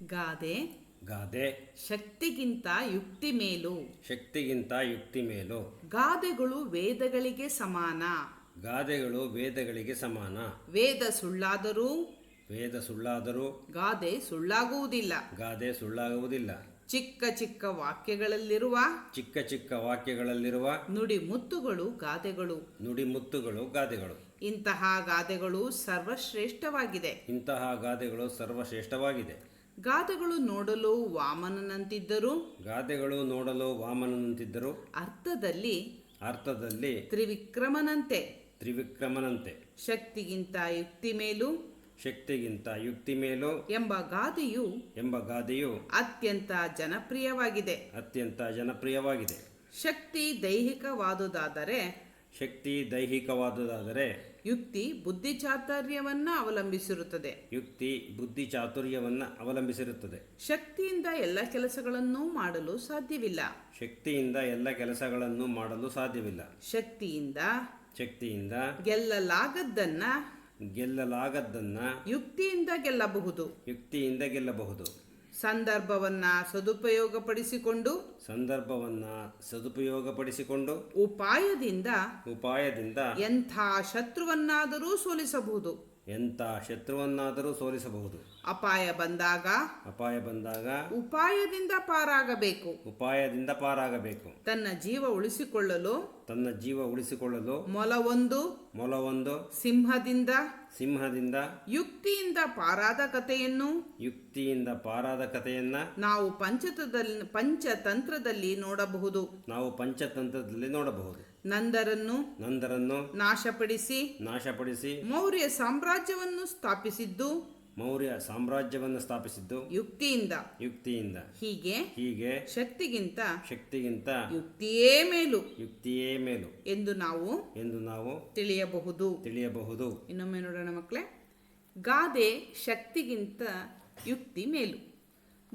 ಗಾದೆ ಗಾದೆ ಶಕ್ತಿಗಿಂತ ಯುಕ್ತಿ ಮೇಲು. ಶಕ್ತಿಗಿಂತ ಯುಕ್ತಿ ಮೇಲು. ಗಾದೆಗಳು ವೇದಗಳಿಗೆ ಸಮಾನ. ಗಾದೆಗಳು ವೇದಗಳಿಗೆ ಸಮಾನ. ವೇದ ಸುಳ್ಳಾದರೂ ವೇದ ಸುಳ್ಳಾದರೂ ಗಾದೆ ಸುಳ್ಳಾಗುವುದಿಲ್ಲ. ಗಾದೆ ಸುಳ್ಳಾಗುವುದಿಲ್ಲ. ಚಿಕ್ಕ ಚಿಕ್ಕ ವಾಕ್ಯಗಳಲ್ಲಿರುವ ಚಿಕ್ಕ ಚಿಕ್ಕ ವಾಕ್ಯಗಳಲ್ಲಿರುವ ನುಡಿಮುತ್ತುಗಳು ಗಾದೆಗಳು. ನುಡಿಮುತ್ತುಗಳು ಗಾದೆಗಳು. ಇಂತಹ ಗಾದೆಗಳು ಸರ್ವಶ್ರೇಷ್ಠವಾಗಿದೆ. ಇಂತಹ ಗಾದೆಗಳು ಸರ್ವಶ್ರೇಷ್ಠವಾಗಿದೆ. ಗಾದೆಗಳು ನೋಡಲು ವಾಮನನಂತಿದ್ದರೂ ಗಾದೆಗಳು ನೋಡಲು ವಾಮನನಂತಿದ್ದರು ಅರ್ಥದಲ್ಲಿ ತ್ರಿವಿಕ್ರಮನಂತೆ. ಶಕ್ತಿಗಿಂತ ಯುಕ್ತಿ ಮೇಲು ಶಕ್ತಿಗಿಂತ ಯುಕ್ತಿ ಮೇಲು ಎಂಬ ಗಾದೆಯು ಅತ್ಯಂತ ಜನಪ್ರಿಯವಾಗಿದೆ. ಶಕ್ತಿ ದೈಹಿಕವಾದುದಾದರೆ ಯುಕ್ತಿ ಬುದ್ಧಿಚಾತುರ್ಯವನ್ನು ಅವಲಂಬಿಸಿರುತ್ತದೆ. ಶಕ್ತಿಯಿಂದ ಎಲ್ಲ ಕೆಲಸಗಳನ್ನು ಮಾಡಲು ಸಾಧ್ಯವಿಲ್ಲ. ಶಕ್ತಿಯಿಂದ ಗೆಲ್ಲಲಾಗದ್ದನ್ನ ಯುಕ್ತಿಯಿಂದ ಗೆಲ್ಲಬಹುದು. ಸಂದರ್ಭವನ್ನ ಸದುಪಯೋಗಪಡಿಸಿಕೊಂಡು ಉಪಾಯದಿಂದ ಎಂಥ ಶತ್ರುವನ್ನಾದರೂ ಸೋಲಿಸಬಹುದು. ಅಪಾಯ ಬಂದಾಗ ಉಪಾಯದಿಂದ ಪಾರಾಗಬೇಕು. ತನ್ನ ಜೀವ ಉಳಿಸಿಕೊಳ್ಳಲು ಮೊಲವೊಂದು ಸಿಂಹದಿಂದ ಯುಕ್ತಿಯಿಂದ ಪಾರಾದ ಕಥೆಯನ್ನ ನಾವು ಪಂಚತಂತ್ರದಲ್ಲಿ ನೋಡಬಹುದು. ನಂದರನ್ನು ನಾಶಪಡಿಸಿ ಮೌರ್ಯ ಸಾಮ್ರಾಜ್ಯವನ್ನು ಸ್ಥಾಪಿಸಿದ್ದು ಯುಕ್ತಿಯಿಂದ. ಹೀಗೆ ಶಕ್ತಿಗಿಂತ ಯುಕ್ತಿಯೇ ಮೇಲು ಎಂದು ನಾವು ತಿಳಿಯಬಹುದು. ಇನ್ನೊಮ್ಮೆ ನೋಡೋಣ ಮಕ್ಕಳೇ. ಗಾದೆ ಶಕ್ತಿಗಿಂತ ಯುಕ್ತಿ ಮೇಲು.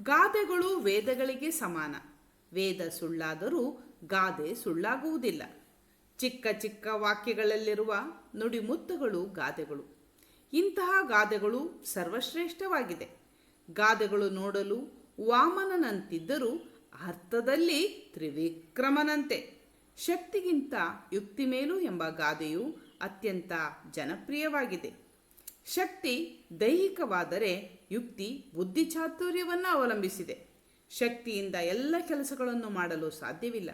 ಗಾದೆಗಳು ವೇದಗಳಿಗೆ ಸಮಾನ. ವೇದ ಸುಳ್ಳಾದರೂ ಗಾದೆ ಸುಳ್ಳಾಗುವುದಿಲ್ಲ. ಚಿಕ್ಕ ಚಿಕ್ಕ ವಾಕ್ಯಗಳಲ್ಲಿರುವ ನುಡಿಮುತ್ತುಗಳು ಗಾದೆಗಳು. ಇಂತಹ ಗಾದೆಗಳು ಸರ್ವಶ್ರೇಷ್ಠವಾಗಿದೆ. ಗಾದೆಗಳು ನೋಡಲು ವಾಮನನಂತಿದ್ದರೂ ಅರ್ಥದಲ್ಲಿ ತ್ರಿವಿಕ್ರಮನಂತೆ. ಶಕ್ತಿಗಿಂತ ಯುಕ್ತಿ ಮೇಲು ಎಂಬ ಗಾದೆಯು ಅತ್ಯಂತ ಜನಪ್ರಿಯವಾಗಿದೆ. ಶಕ್ತಿ ದೈಹಿಕವಾದರೆ ಯುಕ್ತಿ ಬುದ್ಧಿಚಾತುರ್ಯವನ್ನು ಅವಲಂಬಿಸಿದೆ. ಶಕ್ತಿಯಿಂದ ಎಲ್ಲ ಕೆಲಸಗಳನ್ನು ಮಾಡಲು ಸಾಧ್ಯವಿಲ್ಲ.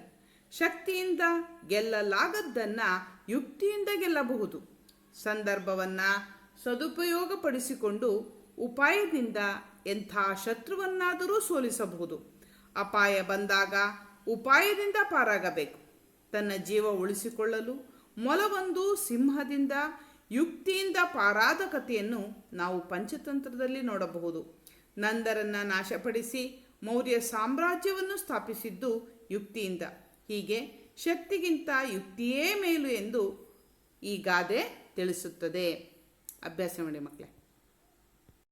ಶಕ್ತಿಯಿಂದ ಗೆಲ್ಲಲಾಗದ್ದನ್ನು ಯುಕ್ತಿಯಿಂದ ಗೆಲ್ಲಬಹುದು. ಸಂದರ್ಭವನ್ನು ಸದುಪಯೋಗಪಡಿಸಿಕೊಂಡು ಉಪಾಯದಿಂದ ಎಂಥ ಶತ್ರುವನ್ನಾದರೂ ಸೋಲಿಸಬಹುದು. ಅಪಾಯ ಬಂದಾಗ ಉಪಾಯದಿಂದ ಪಾರಾಗಬೇಕು. ತನ್ನ ಜೀವ ಉಳಿಸಿಕೊಳ್ಳಲು ಮೊಲವೊಂದು ಸಿಂಹದಿಂದ ಯುಕ್ತಿಯಿಂದ ಪಾರಾದ ಕಥೆಯನ್ನು ನಾವು ಪಂಚತಂತ್ರದಲ್ಲಿ ನೋಡಬಹುದು. ನಂದರನ್ನು ನಾಶಪಡಿಸಿ ಮೌರ್ಯ ಸಾಮ್ರಾಜ್ಯವನ್ನು ಸ್ಥಾಪಿಸಿದ್ದು ಯುಕ್ತಿಯಿಂದ. ಹೀಗೆ ಶಕ್ತಿಗಿಂತ ಯುಕ್ತಿಯೇ ಮೇಲು ಎಂದು ಈ ಗಾದೆ ತಿಳಿಸುತ್ತದೆ. ಅಭ್ಯಾಸ ಮಾಡಿ ಮಕ್ಕಳೇ.